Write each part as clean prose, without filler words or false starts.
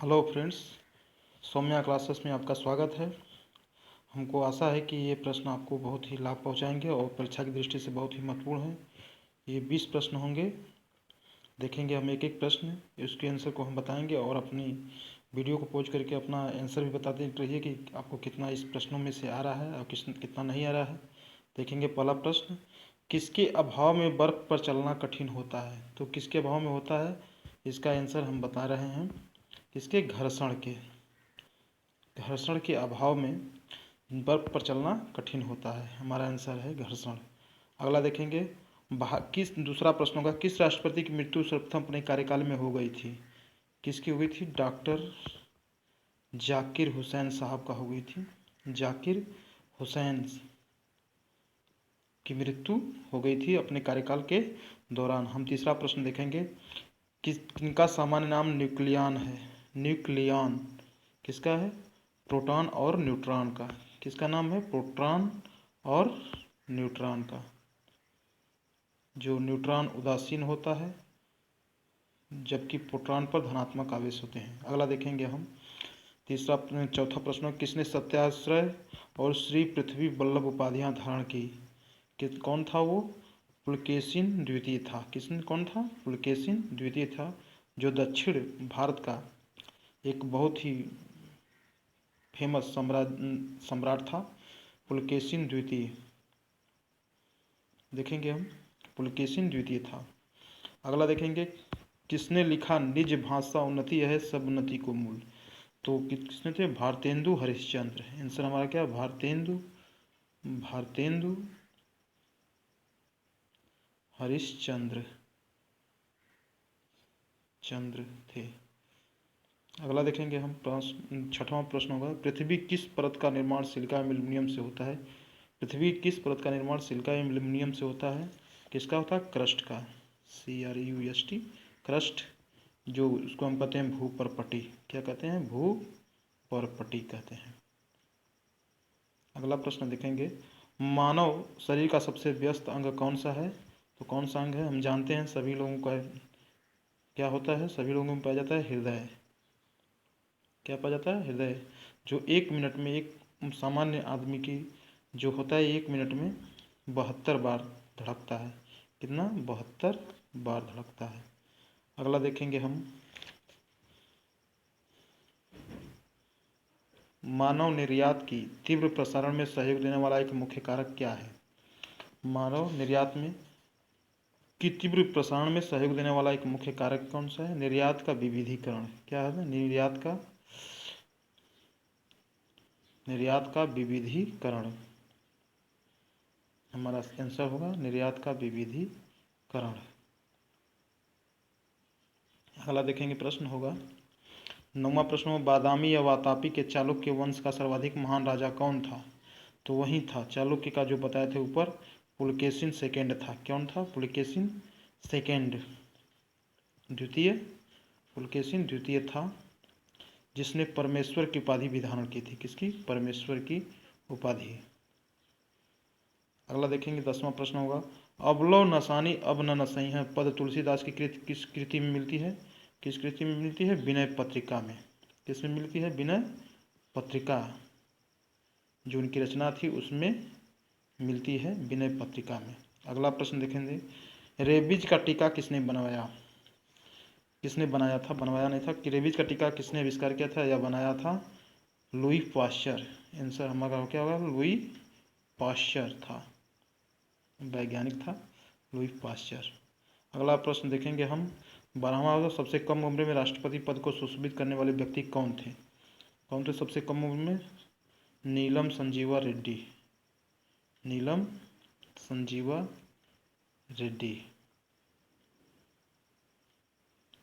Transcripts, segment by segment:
Hello friends, Saumya classes में आपका स्वागत है। हमको आशा है कि ये प्रश्न आपको बहुत ही लाभ पहुंचाएंगे और परीक्षा की दृष्टि से बहुत ही महत्वपूर्ण है। ये 20 प्रश्न होंगे। देखेंगे हम एक एक प्रश्न, उसके आंसर को हम बताएंगे और अपनी वीडियो को पॉज करके अपना आंसर भी बताते रहिए कि आपको कितना इस प्रश्नों में से आ रहा है और कितना नहीं आ रहा है। देखेंगे पहला प्रश्न, किसके अभाव में बर्फ़ पर चलना कठिन होता है? तो किसके अभाव में होता है, इसका आंसर हम बता रहे हैं। किसके? घर्षण के अभाव में बर्फ पर चलना कठिन होता है। हमारा आंसर है घर्षण। अगला देखेंगे, दूसरा प्रश्न होगा, किस राष्ट्रपति की मृत्यु सर्वप्रथम अपने कार्यकाल में हो गई थी? किसकी हो गई थी? डॉक्टर जाकिर हुसैन साहब का हो गई थी। जाकिर हुसैन की मृत्यु हो गई थी अपने कार्यकाल के दौरान। हम तीसरा प्रश्न देखेंगे, किनका सामान्य नाम न्यूक्लियन है? न्यूक्लियन किसका है? प्रोटॉन और न्यूट्रॉन का। किसका नाम है? प्रोटॉन और न्यूट्रॉन का। जो न्यूट्रॉन उदासीन होता है जबकि प्रोटॉन पर धनात्मक आवेश होते हैं। अगला देखेंगे हम चौथा प्रश्न, किसने सत्याग्रह और श्री पृथ्वी वल्लभ उपाधियां धारण की? कौन था वो? पुलकेशिन द्वितीय था। कौन था? पुलकेशिन द्वितीय था, जो दक्षिण भारत का एक बहुत ही फेमस सम्राट था, पुलकेशिन द्वितीय। देखेंगे हम, पुलकेशिन द्वितीय था। अगला देखेंगे, किसने लिखा निज भाषा उन्नति है सब उन्नति को मूल? तो किसने थे? भारतेंदु हरिश्चंद्र। आंसर हमारा क्या? भारतेंदु हरिश्चंद्र थे। अगला देखेंगे हम, छठवां प्रश्न होगा, पृथ्वी किस परत का निर्माण सिलिका एल्यूमिनियम से होता है? पृथ्वी किस परत का निर्माण सिलिका एल्यूमिनियम से होता है? किसका होता है? क्रस्ट का। CRUST, क्रस्ट, जो उसको हम कहते हैं भूपरपटी। क्या कहते हैं? भूपरपटी कहते हैं। अगला प्रश्न देखेंगे, मानव शरीर का सबसे व्यस्त अंग कौन सा है? तो कौन सा अंग है? हम जानते हैं सभी लोगों का क्या होता है, सभी लोगों में पाया जाता है हृदय। क्या पाया जाता है? हृदय, जो 1 मिनट में एक सामान्य आदमी की जो होता है 1 मिनट में 72 बार धड़कता है। कितना? 72 बार धड़कता है। अगला देखेंगे हम, मानव निर्यात की तीव्र प्रसारण में सहयोग देने वाला एक मुख्य कारक क्या है? मानव निर्यात में की तीव्र प्रसारण में सहयोग देने वाला एक मुख्य कारक कौन सा है? निर्यात का विविधीकरण। क्या है? निर्यात का विविधीकरण। हमारा आंसर होगा निर्यात का विविधीकरण। अगला देखेंगे प्रश्न होगा, 9वां प्रश्न में, बादामी या वातापी के चालुक्य वंश का सर्वाधिक महान राजा कौन था? तो वही था चालुक्य का जो बताए थे ऊपर, पुलकेशिन सेकेंड था। कौन था? पुलकेशिन सेकेंड द्वितीय। पुलकेशिन द्वितीय था, जिसने परमेश्वर की उपाधि भी धारण की थी। किसकी? परमेश्वर की उपाधि। अगला देखेंगे 10वां प्रश्न होगा, अबलो नसानी अब न नसई है पद तुलसीदास की कृति किस कृति में मिलती है? किस कृति में मिलती है? विनय पत्रिका में। किस में मिलती है? विनय पत्रिका, जो उनकी रचना थी उसमें मिलती है, विनय पत्रिका में। अगला प्रश्न देखेंगे, रेबीज का टीका किसने बनवाया? किसने बनाया था? बनवाया नहीं था। कि रेबीज का टीका किसने आविष्कार किया था या बनाया था? Louis Pasteur. आंसर हमारा क्या होगा? लुई पाश्चर था, वैज्ञानिक था लुई पाश्चर। अगला प्रश्न देखेंगे हम, 12वां होगा, सबसे कम उम्र में राष्ट्रपति पद को सुशोभित करने वाले व्यक्ति कौन थे? कौन थे सबसे कम उम्र में? नीलम संजीवा रेड्डी। नीलम संजीवा रेड्डी,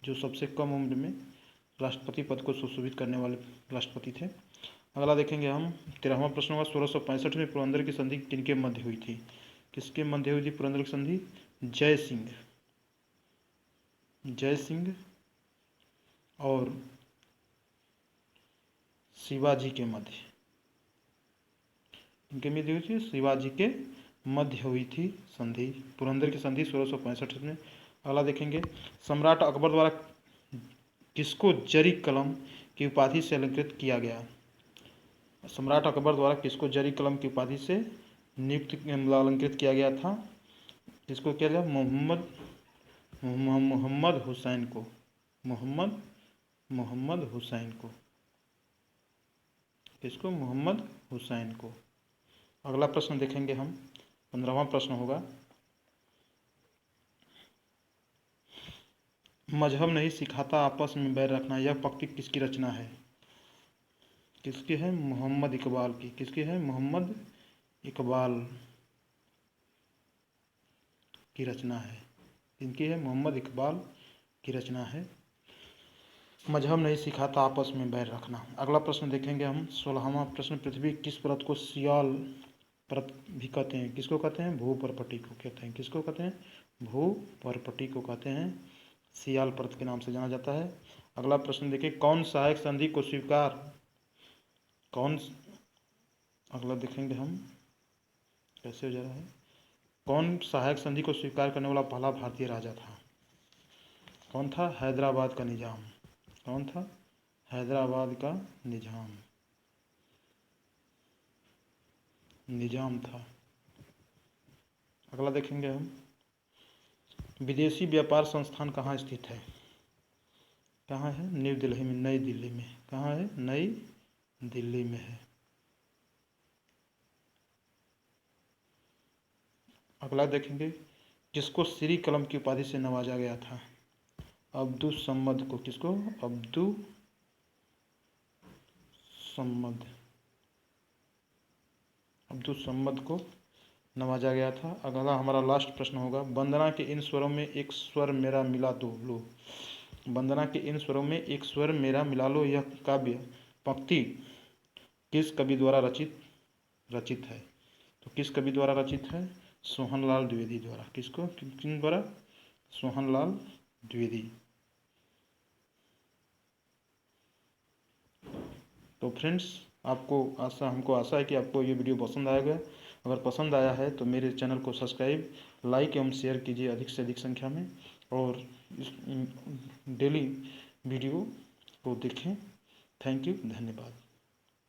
जो सबसे कम उम्र में राष्ट्रपति पद को सुशोभित करने वाले राष्ट्रपति थे। अगला देखेंगे हम, 13वां प्रश्न होगा, 1665 में पुरंदर की संधि किनके मध्य हुई थी? किसके मध्य हुई थी पुरंदर की संधि? जय सिंह और शिवाजी के मध्य। इनके मध्य हुई थी, शिवाजी के मध्य हुई थी संधि, पुरंदर की संधि 1665 में। अगला देखेंगे, सम्राट अकबर द्वारा किसको जरी कलम की उपाधि से अलंकृत किया गया? सम्राट अकबर द्वारा किसको जरी कलम की उपाधि से अलंकृत किया गया था? किसको किया गया? मोहम्मद हुसैन को। मोहम्मद हुसैन को। किसको? मोहम्मद हुसैन को। अगला प्रश्न देखेंगे हम, 15वां प्रश्न होगा। मजहब नहीं सिखाता आपस में बैर रखना, यह पंक्ति किसकी रचना है? किसकी है? मोहम्मद इकबाल की। किसकी है? मोहम्मद इकबाल की रचना है। इनकी है? मोहम्मद इकबाल की रचना है। मजहब नहीं सिखाता आपस में बैर रखना। अगला प्रश्न देखेंगे हम, 16वां प्रश्न। पृथ्वी किस परत को सियाल परत भी कहते हैं? किसको कहते हैं? भूपर्पटी को कहते हैं। किसको कहते हैं? भूपर्पटी को कहते हैं। सियाल परत के नाम से जाना जाता है। अगला प्रश्न देखिए, कौन सहायक संधि को स्वीकार अगला देखेंगे हम कैसे हो जा रहा है। कौन सहायक संधि को स्वीकार करने वाला पहला भारतीय राजा था? कौन था? हैदराबाद का निजाम। कौन था? हैदराबाद का निजाम था। अगला देखेंगे हम, विदेशी व्यापार संस्थान कहाँ स्थित है? कहाँ है? न्यू दिल्ली में, नई दिल्ली में। कहाँ है? नई दिल्ली में है। अगला देखेंगे, किसको श्री कलम की उपाधि से नवाजा गया था? अब्दुल सम्मद को। किसको? अब्दुल सम्मद को नवाजा गया था। अगला हमारा लास्ट प्रश्न होगा, वंदना के इन स्वरों में एक स्वर मेरा मिला दो लो। वंदना के इन स्वरों में एक स्वर मेरा मिला लो, यह काव्य पंक्ति किस कवि द्वारा रचित है? तो किस कवि द्वारा रचित है? सोहनलाल द्विवेदी द्वारा। किसको? किन द्वारा? सोहनलाल द्विवेदी। तो फ्रेंड्स, हमको आशा है कि आपको ये वीडियो पसंद आएगा। अगर पसंद आया है तो मेरे चैनल को सब्सक्राइब, लाइक एवं शेयर कीजिए अधिक से अधिक संख्या में, और इस डेली वीडियो को देखें। थैंक यू, धन्यवाद।